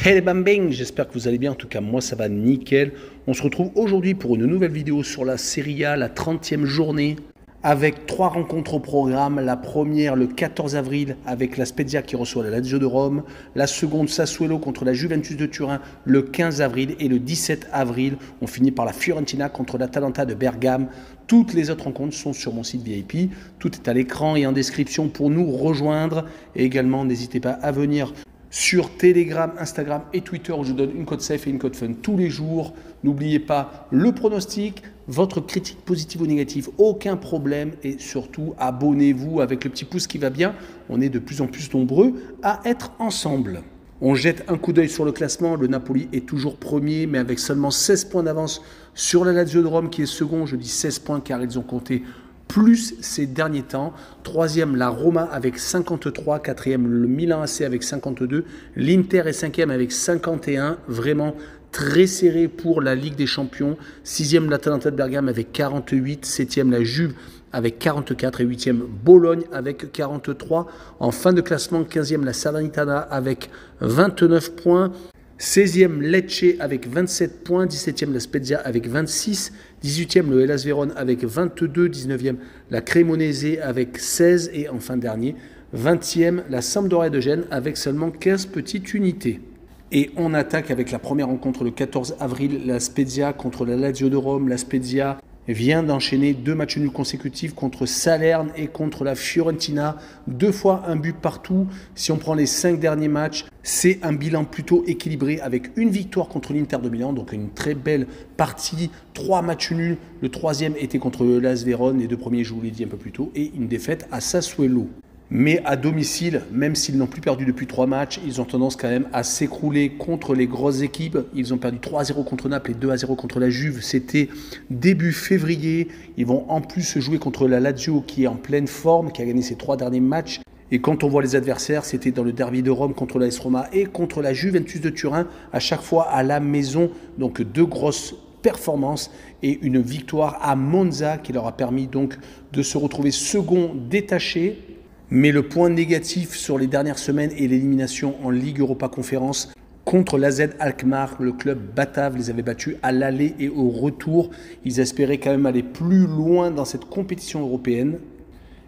Hey les bambins, j'espère que vous allez bien, en tout cas moi ça va nickel. On se retrouve aujourd'hui pour une nouvelle vidéo sur la Serie A, la 30e journée, avec 3 rencontres au programme. La première le 14 avril avec la Spezia qui reçoit la Lazio de Rome, la seconde Sassuolo contre la Juventus de Turin le 15 avril et le 17 avril on finit par la Fiorentina contre l'Atalanta de Bergame. Toutes les autres rencontres sont sur mon site VIP, tout est à l'écran et en description pour nous rejoindre. Et également n'hésitez pas à venir sur Telegram, Instagram et Twitter où je vous donne une code safe et une code fun tous les jours. N'oubliez pas le pronostic, votre critique positive ou négative, aucun problème. Et surtout, abonnez-vous avec le petit pouce qui va bien. On est de plus en plus nombreux à être ensemble. On jette un coup d'œil sur le classement. Le Napoli est toujours premier, mais avec seulement 16 points d'avance sur la Lazio de Rome qui est second. Je dis 16 points car ils ont compté plus ces derniers temps. Troisième, la Roma avec 53. Quatrième, le Milan AC avec 52. L'Inter est cinquième avec 51. Vraiment très serré pour la Ligue des Champions. Sixième, l'Atalanta de Bergame avec 48. Septième, la Juve avec 44. Et huitième, Bologne avec 43. En fin de classement, 15e, la Salernitana avec 29 points. 16e, Lecce avec 27 points, 17e, la Spezia avec 26, 18e, le Hellas Vérone avec 22, 19e, la Cremonese avec 16 et enfin dernier, 20e, la Sampdoria de Gênes avec seulement 15 petites unités. Et on attaque avec la première rencontre le 14 avril, la Spezia contre la Lazio de Rome. La Spezia vient d'enchaîner 2 matchs nuls consécutifs contre Salerne et contre la Fiorentina. 2 fois un but partout. Si on prend les 5 derniers matchs, c'est un bilan plutôt équilibré avec une victoire contre l'Inter de Milan, donc une très belle partie. 3 matchs nuls. Le 3e était contre le Hellas Vérone, les 2 premiers je vous l'ai dit un peu plus tôt, et une défaite à Sassuolo. Mais à domicile, même s'ils n'ont plus perdu depuis 3 matchs, ils ont tendance quand même à s'écrouler contre les grosses équipes. Ils ont perdu 3-0 contre Naples et 2-0 contre la Juve. C'était début février. Ils vont en plus jouer contre la Lazio qui est en pleine forme, qui a gagné ses 3 derniers matchs. Et quand on voit les adversaires, c'était dans le derby de Rome contre l'AS Roma et contre la Juventus de Turin, à chaque fois à la maison. Donc 2 grosses performances et une victoire à Monza qui leur a permis donc de se retrouver second détaché. Mais le point négatif sur les dernières semaines est l'élimination en Ligue Europa Conférence contre l'AZ Alkmaar. Le club batave les avait battus à l'aller et au retour. Ils espéraient quand même aller plus loin dans cette compétition européenne.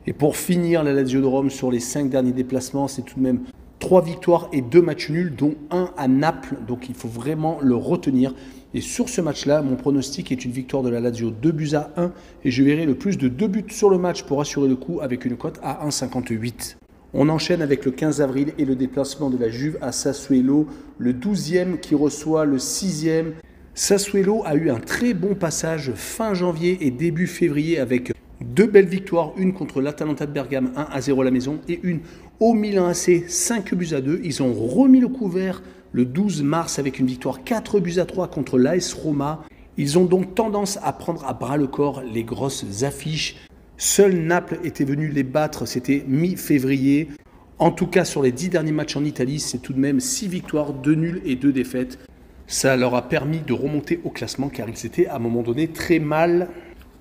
Et pour finir, la Lazio de Rome sur les 5 derniers déplacements, c'est tout de même 3 victoires et 2 matchs nuls, dont 1 à Naples. Donc il faut vraiment le retenir. Et sur ce match-là, mon pronostic est une victoire de la Lazio 2-1 et je verrai le plus de 2 buts sur le match pour assurer le coup avec une cote à 1,58. On enchaîne avec le 15 avril et le déplacement de la Juve à Sassuolo, le 12e qui reçoit le 6e. Sassuolo a eu un très bon passage fin janvier et début février avec 2 belles victoires, une contre l'Atalanta de Bergame 1-0 à la maison et une au Milan AC 5-2. Ils ont remis le couvert le 12 mars avec une victoire 4-3 contre l'AS Roma. Ils ont donc tendance à prendre à bras le corps les grosses affiches. Seul Naples était venu les battre, c'était mi-février. En tout cas, sur les 10 derniers matchs en Italie, c'est tout de même 6 victoires, 2 nuls et 2 défaites. Ça leur a permis de remonter au classement car ils étaient à un moment donné très mal.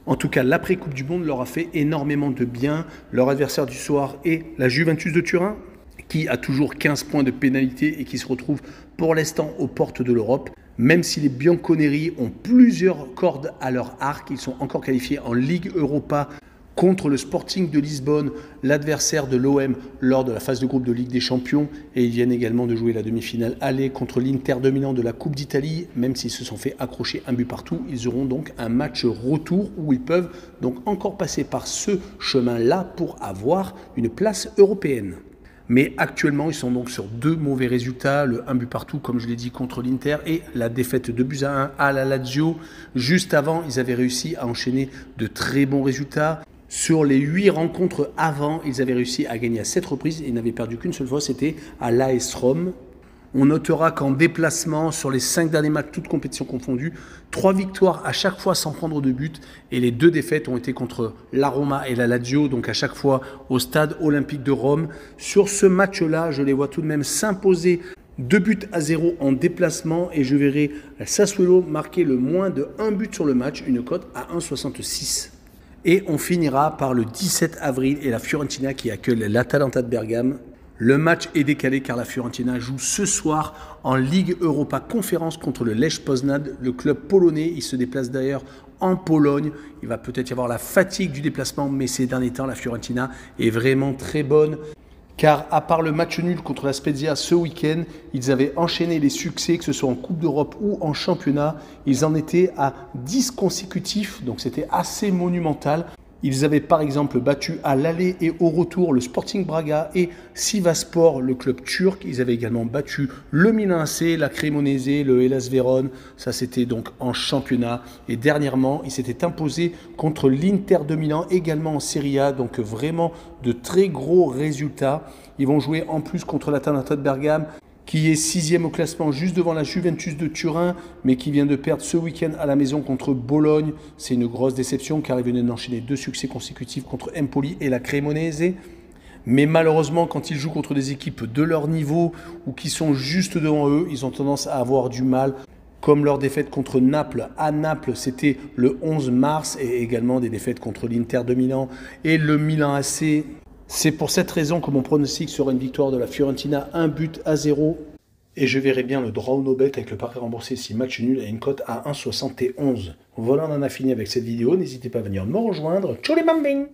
En tout cas, l'après-Coupe du Monde leur a fait énormément de bien. Leur adversaire du soir est la Juventus de Turin, qui a toujours 15 points de pénalité et qui se retrouve pour l'instant aux portes de l'Europe. Même si les Bianconeri ont plusieurs cordes à leur arc, ils sont encore qualifiés en Ligue Europa contre le Sporting de Lisbonne, l'adversaire de l'OM lors de la phase de groupe de Ligue des Champions. Et ils viennent également de jouer la demi-finale aller contre l'Inter de Milan de la Coupe d'Italie. Même s'ils se sont fait accrocher un but partout, ils auront donc un match retour où ils peuvent donc encore passer par ce chemin-là pour avoir une place européenne. Mais actuellement, ils sont donc sur 2 mauvais résultats. Le 1 but partout, comme je l'ai dit, contre l'Inter et la défaite 2-1 à la Lazio. Juste avant, ils avaient réussi à enchaîner de très bons résultats. Sur les 8 rencontres avant, ils avaient réussi à gagner à 7 reprises et n'avaient perdu qu'une seule fois, c'était à l'AS Rome. On notera qu'en déplacement, sur les 5 derniers matchs, toutes compétitions confondues, 3 victoires à chaque fois sans prendre de but. Et les 2 défaites ont été contre la Roma et la Lazio, donc à chaque fois au stade olympique de Rome. Sur ce match-là, je les vois tout de même s'imposer 2-0 en déplacement. Et je verrai Sassuolo marquer le moins de 1 but sur le match, une cote à 1,66. Et on finira par le 17 avril et la Fiorentina qui accueille l'Atalanta de Bergame. Le match est décalé car la Fiorentina joue ce soir en Ligue Europa Conférence contre le Lech Poznań, le club polonais. Il se déplace d'ailleurs en Pologne. Il va peut-être y avoir la fatigue du déplacement, mais ces derniers temps, la Fiorentina est vraiment très bonne. Car à part le match nul contre la Spezia ce week-end, ils avaient enchaîné les succès, que ce soit en Coupe d'Europe ou en championnat. Ils en étaient à 10 consécutifs, donc c'était assez monumental. Ils avaient par exemple battu à l'aller et au retour le Sporting Braga et Sivasspor, le club turc. Ils avaient également battu le Milan AC, la Cremonese, le Hellas Vérone. Ça, c'était donc en championnat. Et dernièrement, ils s'étaient imposés contre l'Inter de Milan, également en Serie A. Donc vraiment de très gros résultats. Ils vont jouer en plus contre l'Atalanta de Bergame, qui est 6e au classement, juste devant la Juventus de Turin, mais qui vient de perdre ce week-end à la maison contre Bologne. C'est une grosse déception car ils venaient d'enchaîner 2 succès consécutifs contre Empoli et la Cremonese. Mais malheureusement, quand ils jouent contre des équipes de leur niveau ou qui sont juste devant eux, ils ont tendance à avoir du mal. Comme leur défaite contre Naples. À Naples, c'était le 11 mars et également des défaites contre l'Inter de Milan et le Milan AC. C'est pour cette raison que mon pronostic sera une victoire de la Fiorentina, 1-0. Et je verrai bien le draw no bet avec le pari remboursé si match nul à une cote à 1,71. Voilà, on en a fini avec cette vidéo. N'hésitez pas à venir me rejoindre. Ciao les bambins!